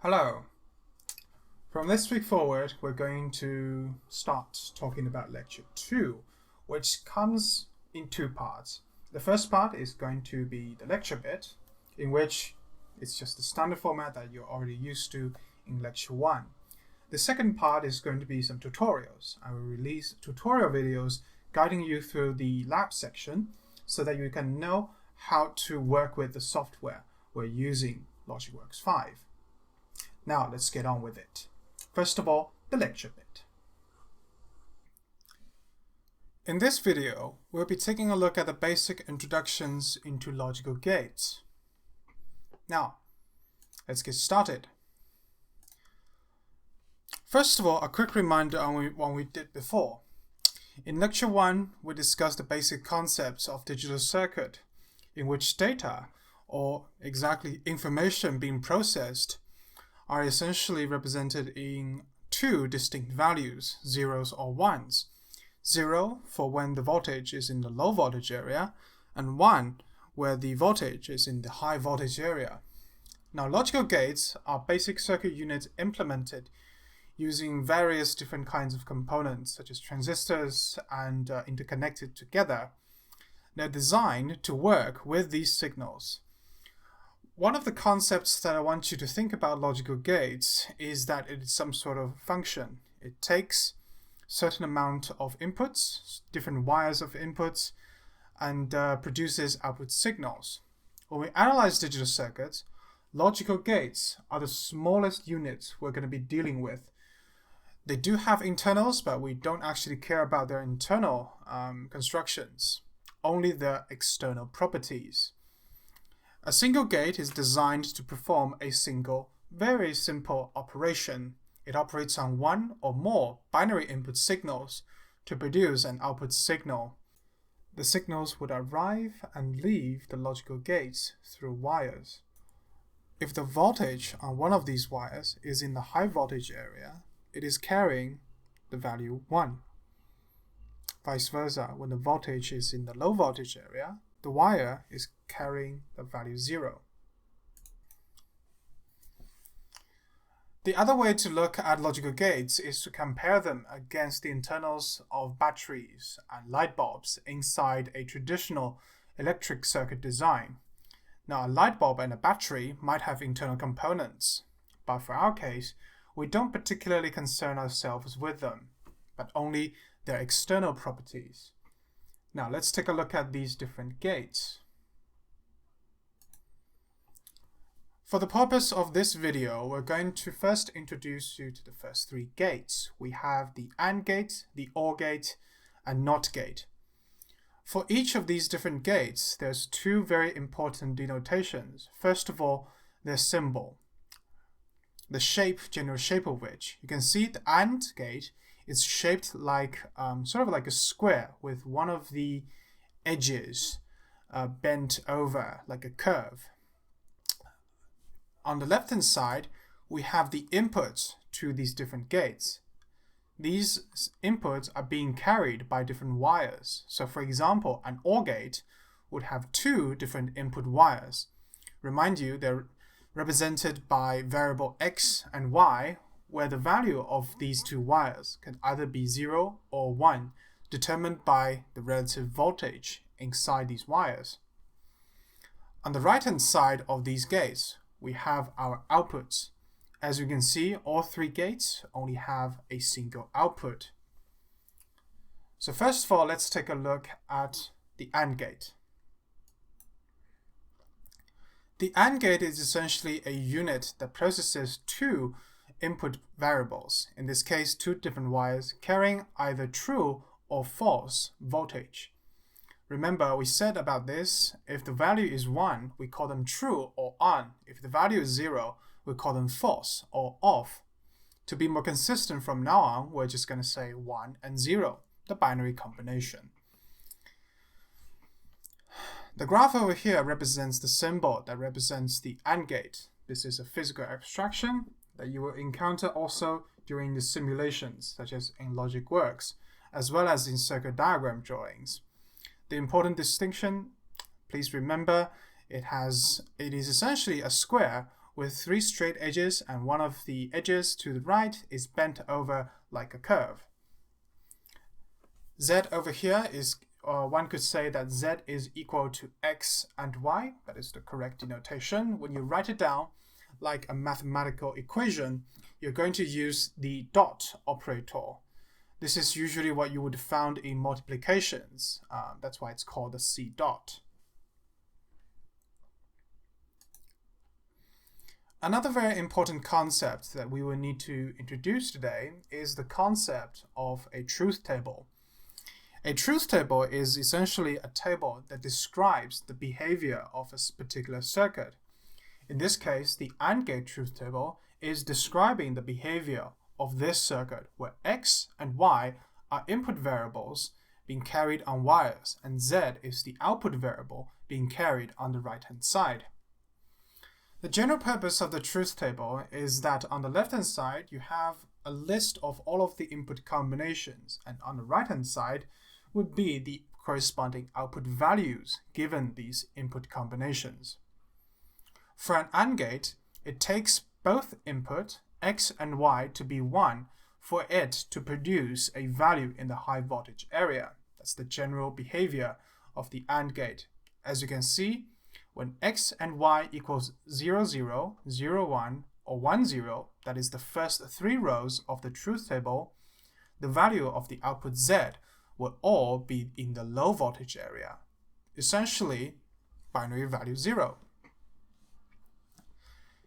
Hello. From this week forward, we're going to start talking about Lecture 2, which comes in two parts. The first part is going to be the lecture bit, in which it's just the standard format that you're already used to in Lecture 1. The second part is going to be some tutorials. I will release tutorial videos guiding you through the lab section so that you can know how to work with the software we're using, LogicWorks 5. Now let's get on with it. First of all, the lecture bit. In this video, we'll be taking a look at the basic introductions into logical gates. Now, let's get started. First of all, a quick reminder on what we did before. In Lecture 1, we discussed the basic concepts of digital circuit, in which data, or exactly information being processed, are essentially represented in two distinct values, zeros or ones. 0 for when the voltage is in the low voltage area, and 1 where the voltage is in the high voltage area. Now, logical gates are basic circuit units implemented using various different kinds of components, such as transistors, and interconnected together. They're designed to work with these signals. One of the concepts that I want you to think about logical gates is that it is some sort of function. It takes a certain amount of inputs, different wires of inputs, and produces output signals. When we analyze digital circuits, logical gates are the smallest units we're going to be dealing with. They do have internals, but we don't actually care about their internal constructions, only their external properties. A single gate is designed to perform a single, very simple operation. It operates on one or more binary input signals to produce an output signal. The signals would arrive and leave the logical gates through wires. If the voltage on one of these wires is in the high voltage area, it is carrying the value 1. Vice versa, when the voltage is in the low voltage area, the wire is carrying the value 0. The other way to look at logical gates is to compare them against the internals of batteries and light bulbs inside a traditional electric circuit design. Now, a light bulb and a battery might have internal components, but for our case, we don't particularly concern ourselves with them, but only their external properties. Now, let's take a look at these different gates. For the purpose of this video, we're going to first introduce you to the first three gates. We have the AND gate, the OR gate, and NOT gate. For each of these different gates, there's two very important denotations. First of all, their symbol, the general shape of which. You can see the AND gate is shaped like sort of like a square with one of the edges bent over like a curve. On the left hand side, we have the inputs to these different gates. These inputs are being carried by different wires. So for example, an OR gate would have two different input wires. Remind you, they're represented by variable x and y, where the value of these two wires can either be 0 or 1, determined by the relative voltage inside these wires. On the right-hand side of these gates, we have our outputs. As you can see, all three gates only have a single output. So first of all, let's take a look at the AND gate. The AND gate is essentially a unit that processes two input variables, in this case two different wires carrying either true or false voltage. Remember, we said about this, if the value is 1, we call them true or on. If the value is 0, we call them false or off. To be more consistent from now on, we're just going to say 1 and 0, the binary combination. The graph over here represents the symbol that represents the AND gate. This is a physical abstraction that you will encounter also during the simulations, such as in LogicWorks, as well as in circuit diagram drawings. The important distinction, please remember, it is essentially a square with 3 straight edges, and one of the edges to the right is bent over like a curve. Z over here is, one could say that Z is equal to X and Y. That is the correct denotation. When you write it down like a mathematical equation, you're going to use the dot operator. This is usually what you would find in multiplications. That's why it's called the C dot. Another very important concept that we will need to introduce today is the concept of a truth table. A truth table is essentially a table that describes the behavior of a particular circuit. In this case, the AND gate truth table is describing the behavior of this circuit, where X and Y are input variables being carried on wires, and Z is the output variable being carried on the right-hand side. The general purpose of the truth table is that on the left-hand side, you have a list of all of the input combinations, and on the right-hand side would be the corresponding output values given these input combinations. For an AND gate, it takes both input, X and Y, to be 1 for it to produce a value in the high voltage area. That's the general behavior of the AND gate. As you can see, when X and Y equals 0, 0, 0, 1, or 1, 0, that is the first 3 rows of the truth table, the value of the output Z will all be in the low voltage area, essentially binary value 0.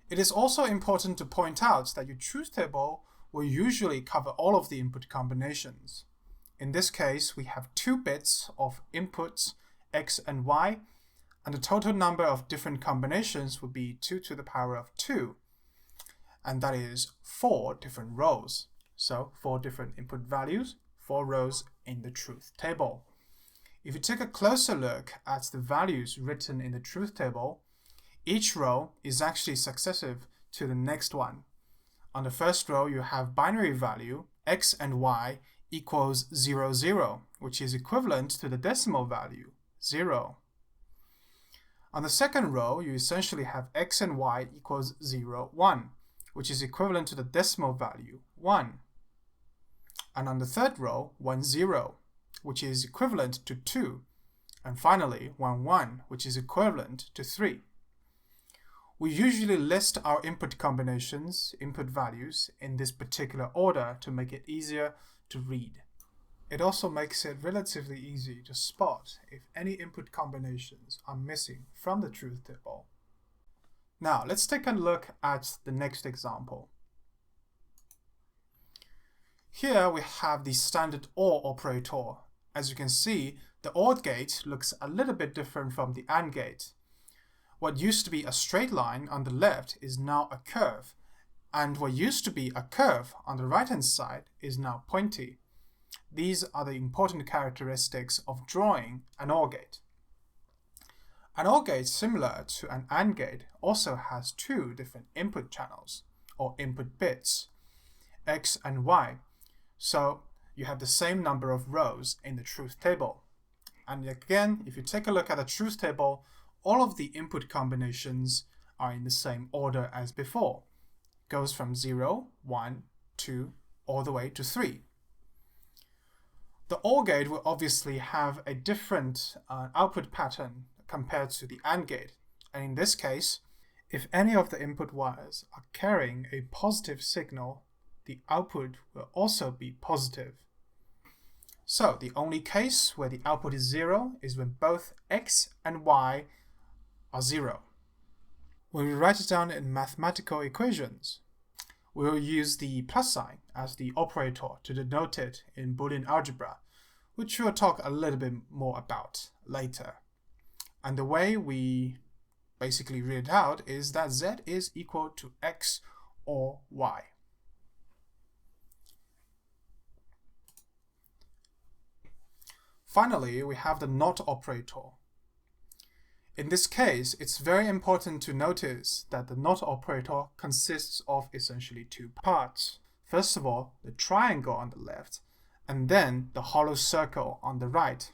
It is also important to point out that your truth table will usually cover all of the input combinations. In this case, we have 2 bits of inputs X and Y, and the total number of different combinations would be 2 to the power of 2, and that is 4 different rows. So 4 different input values, 4 rows in the truth table. If you take a closer look at the values written in the truth table, each row is actually successive to the next one. On the first row, you have binary value X and Y equals 0, 0, which is equivalent to the decimal value 0. On the second row, you essentially have X and Y equals 0, 1, which is equivalent to the decimal value 1. And on the third row, 1, 0, which is equivalent to 2. And finally, 1, 1, which is equivalent to 3. We usually list our input combinations, input values, in this particular order to make it easier to read. It also makes it relatively easy to spot if any input combinations are missing from the truth table. Now, let's take a look at the next example. Here we have the standard OR operator. As you can see, the OR gate looks a little bit different from the AND gate. What used to be a straight line on the left is now a curve, and what used to be a curve on the right-hand side is now pointy. These are the important characteristics of drawing an OR gate. An OR gate, similar to an AND gate, also has 2 different input channels, or input bits, X and Y. So you have the same number of rows in the truth table. And again, if you take a look at the truth table, all of the input combinations are in the same order as before. It goes from 0, 1, 2, all the way to 3. The OR gate will obviously have a different output pattern compared to the AND gate. And in this case, if any of the input wires are carrying a positive signal, the output will also be positive. So the only case where the output is 0 is when both X and Y are 0. When we write it down in mathematical equations, we will use the plus sign as the operator to denote it in Boolean algebra, which we'll talk a little bit more about later. And the way we basically read it out is that Z is equal to X or Y. Finally, we have the NOT operator. In this case, it's very important to notice that the NOT operator consists of essentially 2 parts. First of all, the triangle on the left, and then the hollow circle on the right.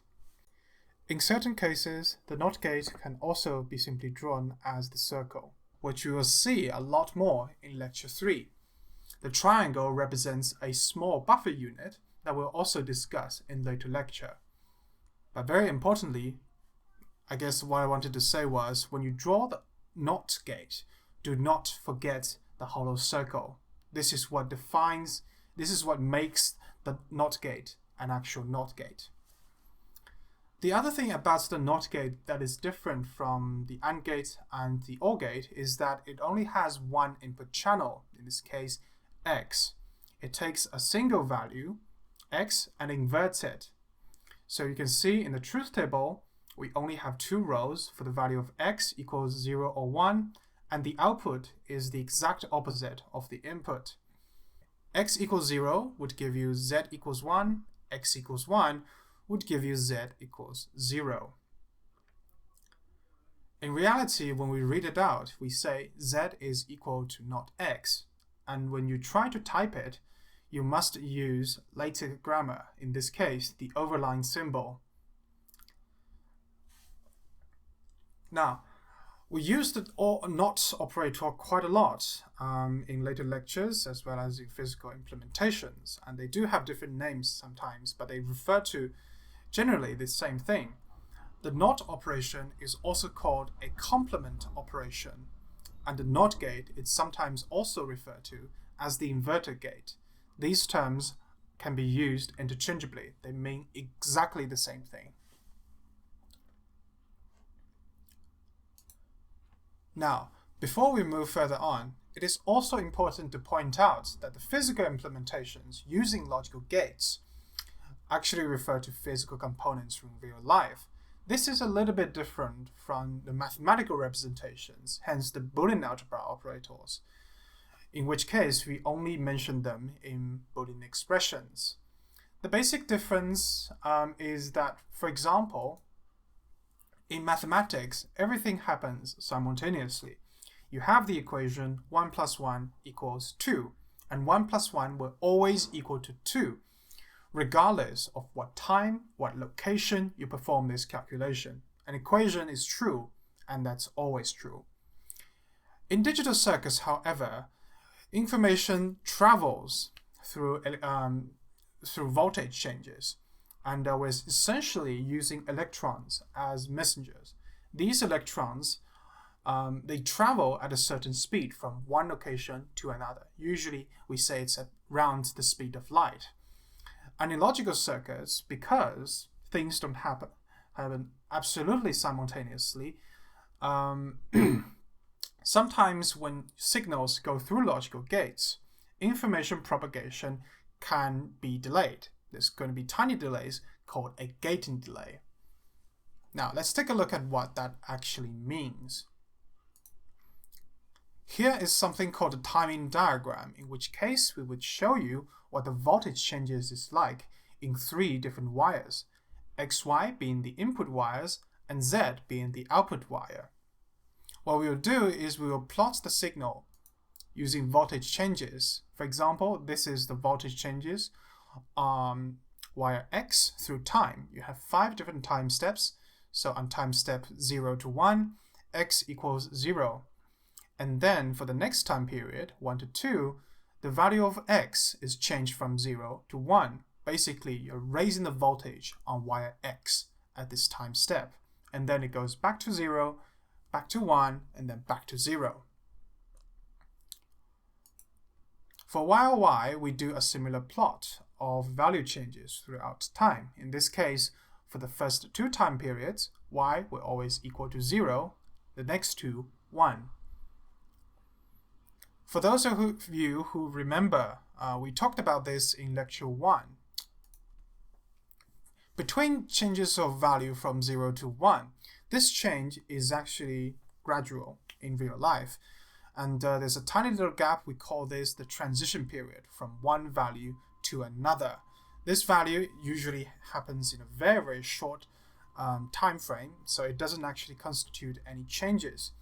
In certain cases, the NOT gate can also be simply drawn as the circle. which we will see a lot more in Lecture 3. The triangle represents a small buffer unit that we'll also discuss in later lecture. But very importantly, I guess what I wanted to say was, when you draw the NOT gate, do not forget the hollow circle. This is what makes the NOT gate an actual NOT gate. The other thing about the NOT gate that is different from the AND gate and the OR gate is that it only has one input channel, in this case X. It takes a single value, X, and inverts it. So you can see in the truth table, we only have two rows for the value of X equals 0 or 1, and the output is the exact opposite of the input. X equals 0 would give you Z equals 1, X equals 1 would give you Z equals 0. In reality, when we read it out, we say Z is equal to not X. And when you try to type it, you must use LaTeX grammar, in this case, the overline symbol. Now, we use the OR NOT operator quite a lot in later lectures, as well as in physical implementations. And they do have different names sometimes, but they refer to generally the same thing. The NOT operation is also called a complement operation, and the NOT gate is sometimes also referred to as the inverter gate. These terms can be used interchangeably. They mean exactly the same thing. Now, before we move further on, it is also important to point out that the physical implementations using logical gates actually refer to physical components from real life. This is a little bit different from the mathematical representations, hence the Boolean algebra operators, in which case we only mention them in Boolean expressions. The basic difference is that, for example, in mathematics, everything happens simultaneously. You have the equation 1 plus 1 equals 2, and 1 plus 1 will always equal to 2, regardless of what time, what location you perform this calculation. An equation is true, and that's always true. In digital circuits, however, information travels through voltage changes, and we're essentially using electrons as messengers. These electrons, they travel at a certain speed from one location to another. Usually, we say it's around the speed of light. And in logical circuits, because things don't happen absolutely simultaneously, sometimes when signals go through logical gates, information propagation can be delayed. There's going to be tiny delays called a gating delay. Now, let's take a look at what that actually means. Here is something called a timing diagram, in which case we would show you what the voltage changes is like in three different wires, XY being the input wires and Z being the output wire. What we will do is we will plot the signal using voltage changes. For example, this is the voltage changes on wire X through time. You have 5 different time steps. So on time step 0 to 1, X equals 0. And then for the next time period, 1 to 2, the value of X is changed from 0 to 1. Basically, you're raising the voltage on wire X at this time step. And then it goes back to 0, back to 1, and then back to 0. For wire Y, we do a similar plot of value changes throughout time. In this case, for the first 2 time periods, Y will always equal to 0, the next 2, 1. For those of you who remember, we talked about this in lecture 1. Between changes of value from 0 to 1, this change is actually gradual in real life. And there's a tiny little gap. We call this the transition period from one value to another. This value usually happens in a very, very short time frame, so it doesn't actually constitute any changes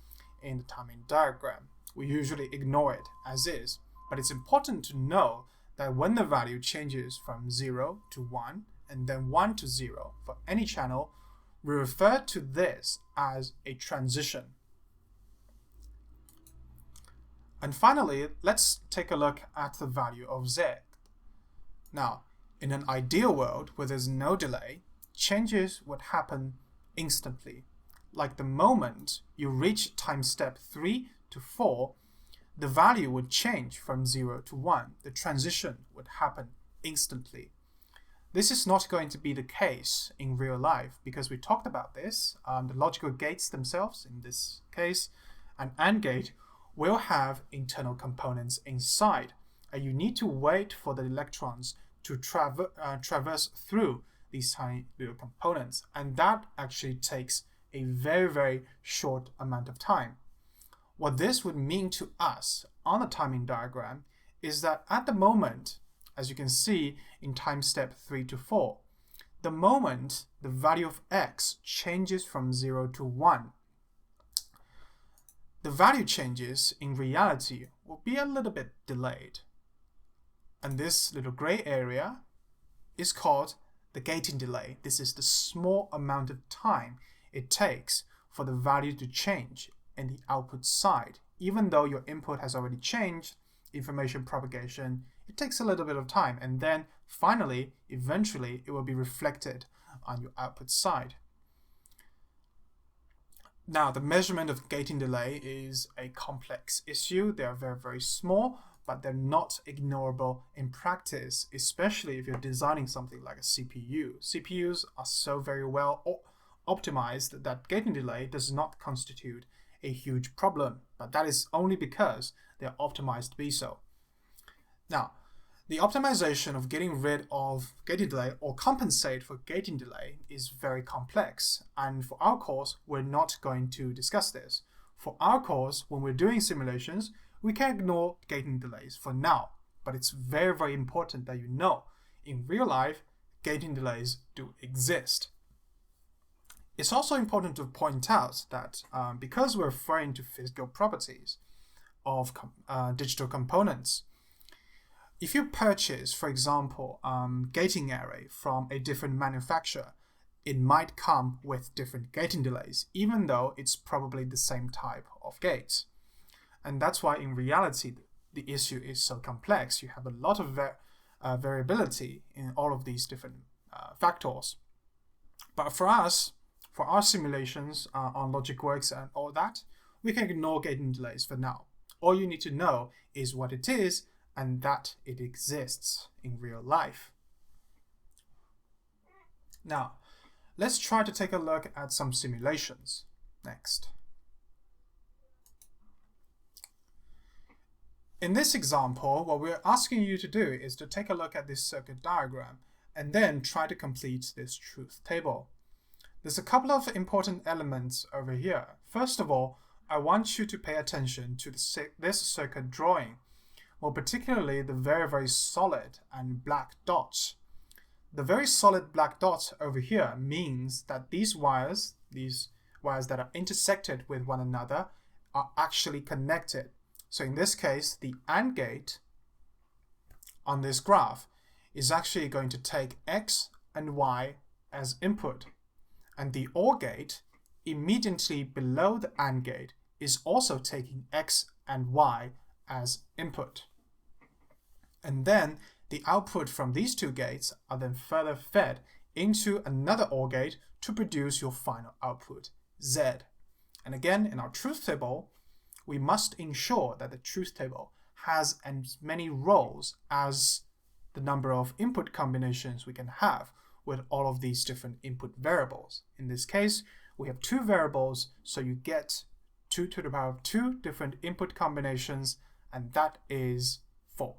in the timing diagram. We usually ignore it as is, but it's important to know that when the value changes from 0 to 1 and then 1 to 0 for any channel, we refer to this as a transition. And finally, let's take a look at the value of z. Now, in an ideal world where there's no delay, changes would happen instantly. Like the moment you reach time step 3 to 4, the value would change from 0 to 1. The transition would happen instantly. This is not going to be the case in real life because we talked about this. The logical gates themselves, in this case, an AND gate, will have internal components inside, and you need to wait for the electrons to traverse through these tiny little components, and that actually takes a very, very short amount of time. What this would mean to us on the timing diagram is that at the moment, as you can see in time step 3 to 4, the moment the value of x changes from 0 to 1, the value changes in reality will be a little bit delayed. And this little gray area is called the gating delay. This is the small amount of time it takes for the value to change in the output side. Even though your input has already changed, information propagation, it takes a little bit of time, and then finally, eventually, it will be reflected on your output side. Now, the measurement of gating delay is a complex issue. They are very, very small, but they're not ignorable in practice, especially if you're designing something like a CPU. CPUs are so very well optimized that gating delay does not constitute a huge problem, but that is only because they're optimized to be so. Now, the optimization of getting rid of gating delay or compensate for gating delay is very complex, and for our course, we're not going to discuss this. For our course, when we're doing simulations, we can ignore gating delays for now, but it's very, very important that you know, in real life, gating delays do exist. It's also important to point out that because we're referring to physical properties of digital components, if you purchase, for example, gating array from a different manufacturer, it might come with different gating delays, even though it's probably the same type of gates. And that's why in reality, the issue is so complex. You have a lot of variability in all of these different factors. But for us, for our simulations on LogicWorks and all that, we can ignore gating delays for now. All you need to know is what it is and that it exists in real life. Now, let's try to take a look at some simulations next. In this example, what we're asking you to do is to take a look at this circuit diagram and then try to complete this truth table. There's a couple of important elements over here. First of all, I want you to pay attention to this circuit drawing, more particularly the very, very solid and black dots. The very solid black dot over here means that these wires that are intersected with one another, are actually connected. So in this case, the AND gate on this graph is actually going to take X and Y as input. And the OR gate immediately below the AND gate is also taking X and Y as input. And then the output from these two gates are then further fed into another OR gate to produce your final output, Z. And again, in our truth table, we must ensure that the truth table has as many rows as the number of input combinations we can have with all of these different input variables. In this case, we have two variables, so you get 2 to the power of 2 different input combinations, and that is 4.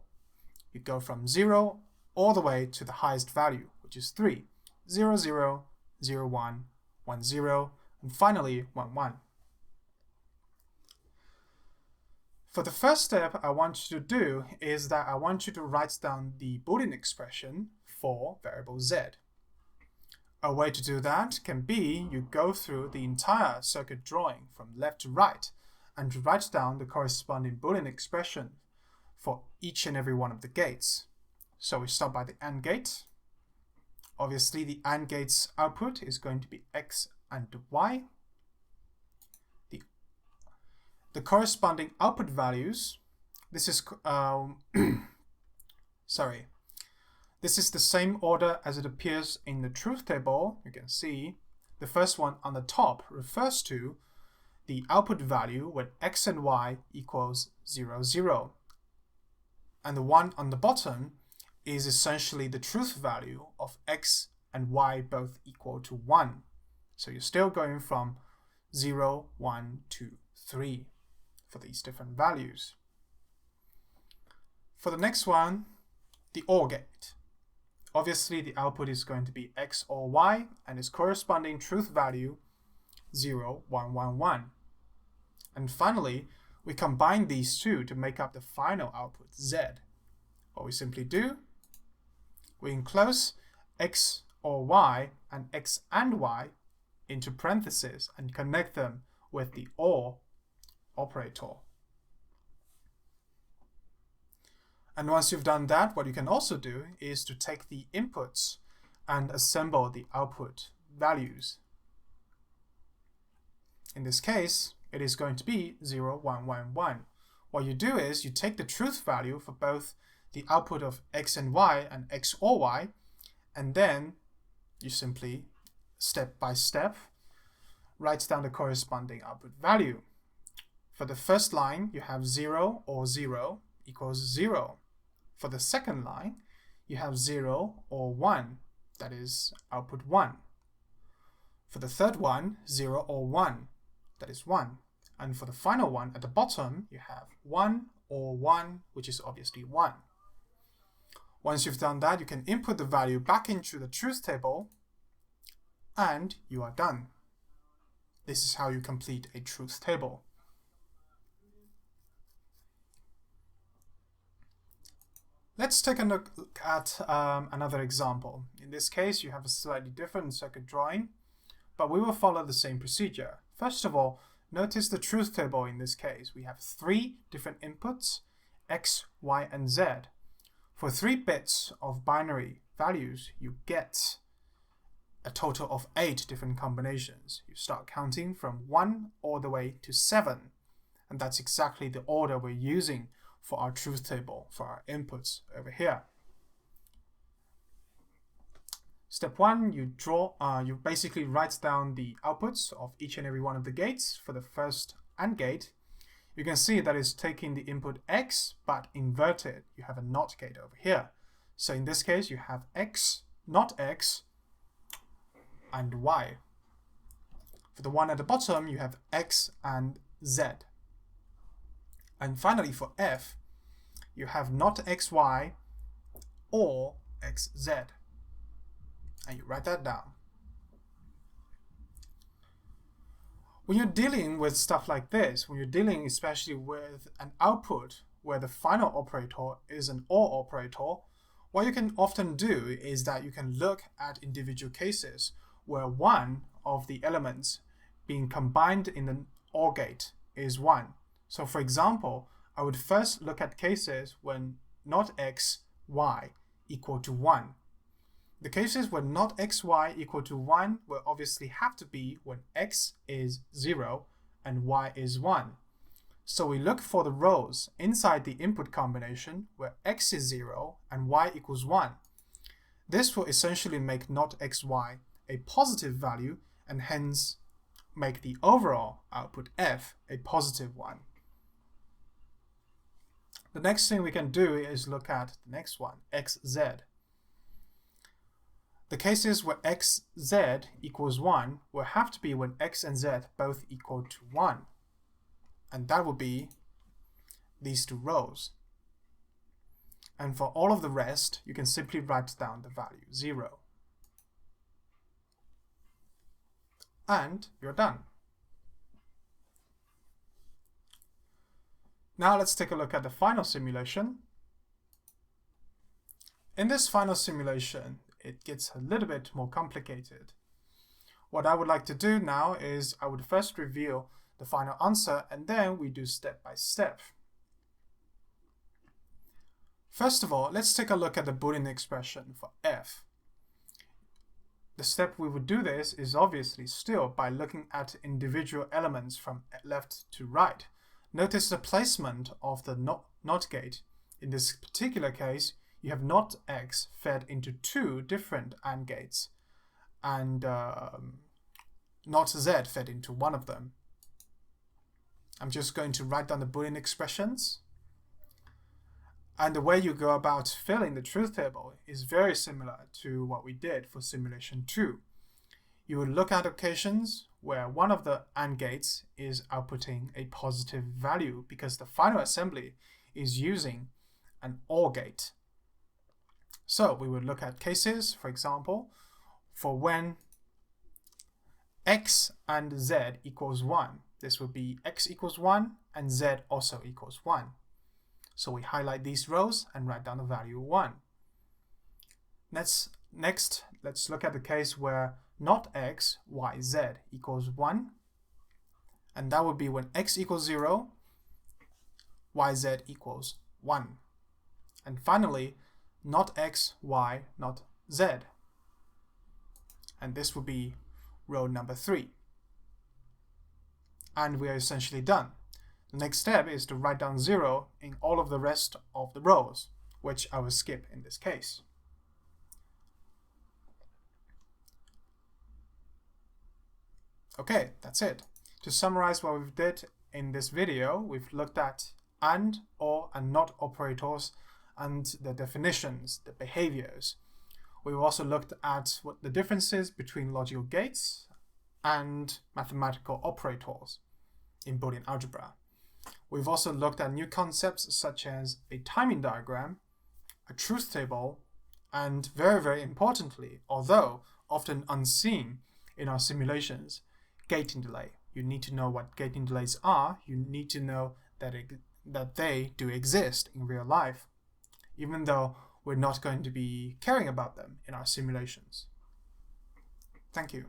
You go from 0 all the way to the highest value, which is 3. 0, 0, 0, 1, 1, 0, and finally 1, 1. For the first step I want you to do is that I want you to write down the Boolean expression for variable z. A way to do that can be you go through the entire circuit drawing from left to right and write down the corresponding Boolean expression for each and every one of the gates. So we start by the AND gate. Obviously, the AND gate's output is going to be X and Y. The corresponding output values this is sorry. This is the same order as it appears in the truth table. You can see the first one on the top refers to the output value when x and y equals 0, 0. And the one on the bottom is essentially the truth value of x and y both equal to 1. So you're still going from 0, 1, 2, 3 for these different values. For the next one, the OR gate. Obviously, the output is going to be x or y, and its corresponding truth value 0, 1, 1, 1. And finally, we combine these two to make up the final output, z. What we simply do, we enclose x or y and x and y into parentheses and connect them with the OR operator. And once you've done that, what you can also do is to take the inputs and assemble the output values. In this case, it is going to be 0, 1, 1, 1. What you do is you take the truth value for both the output of x and y and x or y, and then you simply, step by step, write down the corresponding output value. For the first line, you have 0 or 0 equals 0. For the second line, you have 0 or 1, that is output 1. For the third one, 0 or 1, that is 1. And for the final one at the bottom, you have 1 or 1, which is obviously 1. Once you've done that, you can input the value back into the truth table, and you are done. This is how you complete a truth table. Let's take a look at another example. In this case, you have a slightly different circuit drawing, but we will follow the same procedure. First of all, notice the truth table in this case. We have 3 different inputs, x, y, and z. For 3 bits of binary values, you get a total of 8 different combinations. You start counting from 1 all the way to 7, and that's exactly the order we're using for our truth table, for our inputs over here. Step 1, you basically write down the outputs of each and every one of the gates. For the first AND gate, you can see that it's taking the input x, but inverted. You have a NOT gate over here. So in this case, you have x, not x, and y. For the one at the bottom, you have x and z. And finally, for F, you have not xy or xz. And you write that down. When you're dealing with stuff like this, when you're dealing especially with an output where the final operator is an OR operator, what you can often do is that you can look at individual cases where one of the elements being combined in the OR gate is 1. So for example, I would first look at cases when not x, y equal to 1. The cases when not x, y equal to 1 will obviously have to be when x is 0 and y is 1. So we look for the rows inside the input combination where x is 0 and y equals 1. This will essentially make not xy a positive value and hence make the overall output f a positive one. The next thing we can do is look at the next one, xz. The cases where xz equals 1 will have to be when x and z both equal to 1. And that would be these 2 rows. And for all of the rest, you can simply write down the value 0. And you're done. Now let's take a look at the final simulation. In this final simulation, it gets a little bit more complicated. What I would like to do now is I would first reveal the final answer and then we do step by step. First of all, let's take a look at the Boolean expression for f. The step we would do this is obviously still by looking at individual elements from left to right. Notice the placement of the NOT gate. In this particular case, you have NOT X fed into two different AND gates, and NOT Z fed into one of them. I'm just going to write down the Boolean expressions. And the way you go about filling the truth table is very similar to what we did for simulation 2. You would look at occasions where one of the AND gates is outputting a positive value because the final assembly is using an OR gate. So we would look at cases, for example, for when X and Z equals 1. This would be X equals 1 and Z also equals 1. So we highlight these rows and write down the value 1. Next, let's look at the case where not X, Y, Z equals 1. And that would be when X equals 0, Y, Z equals 1. And finally, not X, Y, not Z. And this would be row number 3. And we are essentially done. The next step is to write down 0 in all of the rest of the rows, which I will skip in this case. Okay, that's it. To summarize what we've did in this video, we've looked at AND, OR, and NOT operators and the definitions, the behaviors. We've also looked at what the differences between logical gates and mathematical operators in Boolean algebra. We've also looked at new concepts such as a timing diagram, a truth table, and very, very importantly, although often unseen in our simulations, gating delay. You need to know what gating delays are. You need to know that they do exist in real life, even though we're not going to be caring about them in our simulations. Thank you.